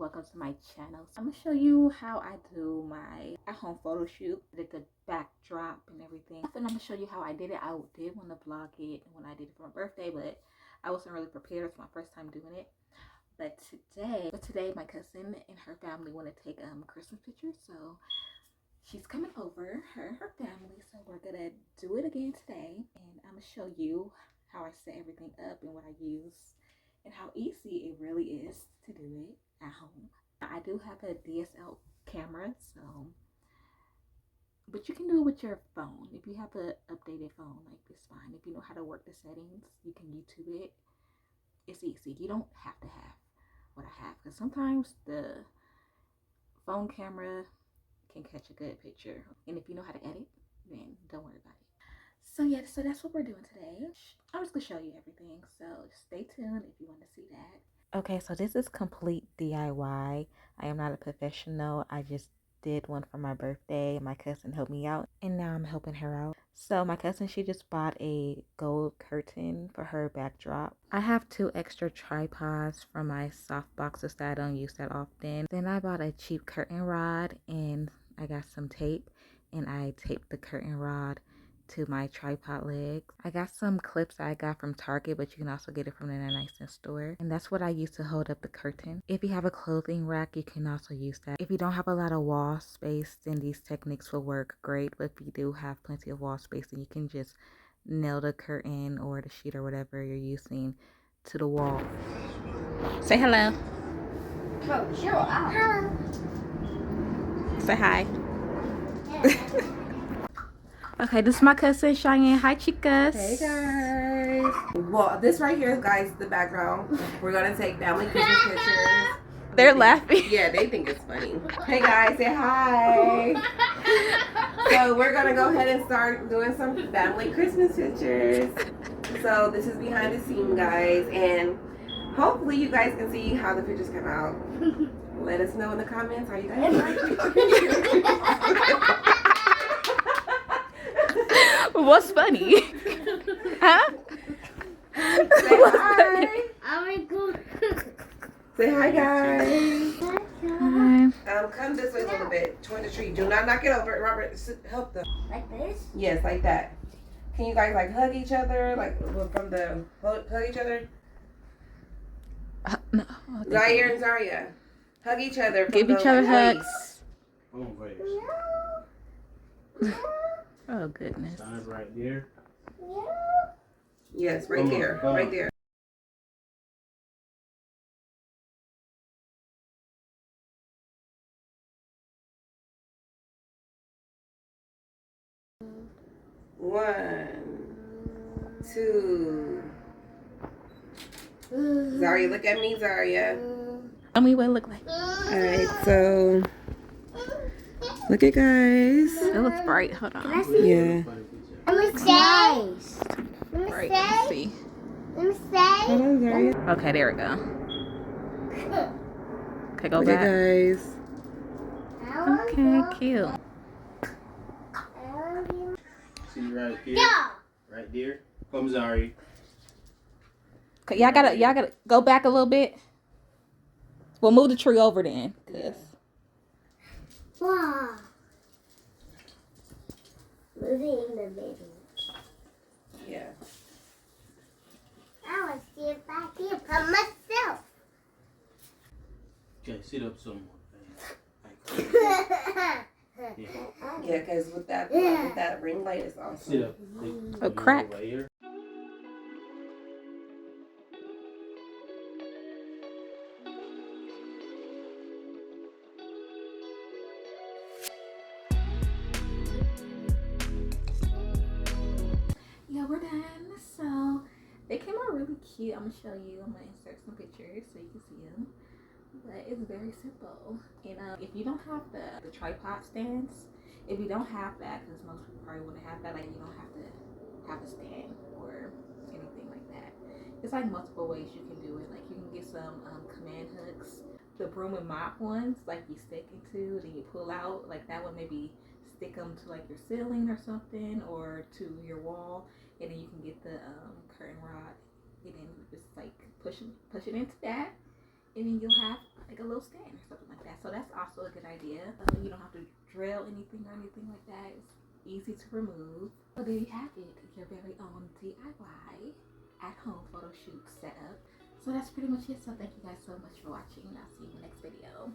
welcome to my channel. So I'm gonna show you how I do my at-home photo shoot, like the backdrop and everything. And I'm gonna show you how I did it. I did want to vlog it when I did it for my birthday, but I wasn't really prepared. It's my first time doing it. But today my cousin and her family want to take Christmas pictures, so she's coming over, her and her family. So we're gonna do it again today, and I'm gonna show you how I set everything up and what I use and how easy it really is to do it at home. I do have a DSL camera, so but you can do it with your phone. If you have an updated phone, like it's fine. If you know how to work the settings, you can YouTube it. It's easy. You don't have to have what I have, because sometimes the phone camera can catch a good picture, and if you know how to edit, then don't worry about it. So yeah, so that's what we're doing today. I'm just gonna show you everything, so stay tuned if you want to see that. Okay, so this is complete DIY. I am not a professional. I just did one for my birthday. My cousin helped me out, and now I'm helping her out. So my cousin, she just bought a gold curtain for her backdrop. I have 2 extra tripods from my soft boxes that I don't use that often. Then I bought a cheap curtain rod, and I got some tape, and I taped the curtain rod to my tripod legs. I got some clips I got from Target, but you can also get it from the Nice store. And that's what I use to hold up the curtain. If you have a clothing rack, you can also use that. If you don't have a lot of wall space, then these techniques will work great. But if you do have plenty of wall space, then you can just nail the curtain or the sheet or whatever you're using to the wall. Say hello. Oh, sure. Hello. Say hi. Okay, this is my cousin Cheyenne. Hi, chicas. Hey guys. Well, this right here, guys, the background. We're gonna take family Christmas pictures. They're laughing. Yeah, they think it's funny. Hey guys, say hi. So we're gonna go ahead and start doing some family Christmas pictures. So this is behind the scene, guys, and hopefully you guys can see how the pictures come out. Let us know in the comments how you guys like it. What's funny? Huh? Say hi. Say hi, guys. Hi. Come this way a little bit toward the tree. Do not knock it over. Robert, help them. Like this? Yes, like that. Can you guys like hug each other? Like from the hug each other? No. Zaire and Zaria. Hug each other. Give each other hugs. Oh, goodness. Stand right there. Yes, right there. Right there. One, two. Zaria, look at me, Zaria. Tell me what it look like. Alright, so look at guys. It looks bright. Hold on. Yeah. Let me say. Bright. Let's see. Let me Hold say. on, Zaria. Okay, there we go. Okay, go Look back. at guys. Okay, cute. See right here. Go. Right there. Come, Zari. Okay, y'all gotta go back a little bit. We'll move the tree over then, cause Wow. Moving in the middle. Yeah. I want to see it back here for myself. Okay, sit up some more. Yeah, because with that ring light, it's awesome. Sit up. Oh, crap. Over here. yeah, we're done. So they came out really cute. I'm gonna show you. I'm gonna insert some pictures so you can see them. But it's very simple. And if you don't have the tripod stands, if you don't have that, because most people probably wouldn't have that, like you don't have to have a stand or anything like that. It's like multiple ways you can do it. Like you can get some command hooks. The broom and mop ones, like you stick into, then you pull out. Like that one, maybe stick them to like your ceiling or something, or to your wall, and then you can get the curtain rod, and then just like push it into that, and then you'll have like a little stand or something like that. So that's also a good idea. You don't have to drill anything or anything like that. It's easy to remove. So there you have it, your very own DIY at home photo shoot setup. So that's pretty much it. So thank you guys so much for watching. I'll see you in the next video.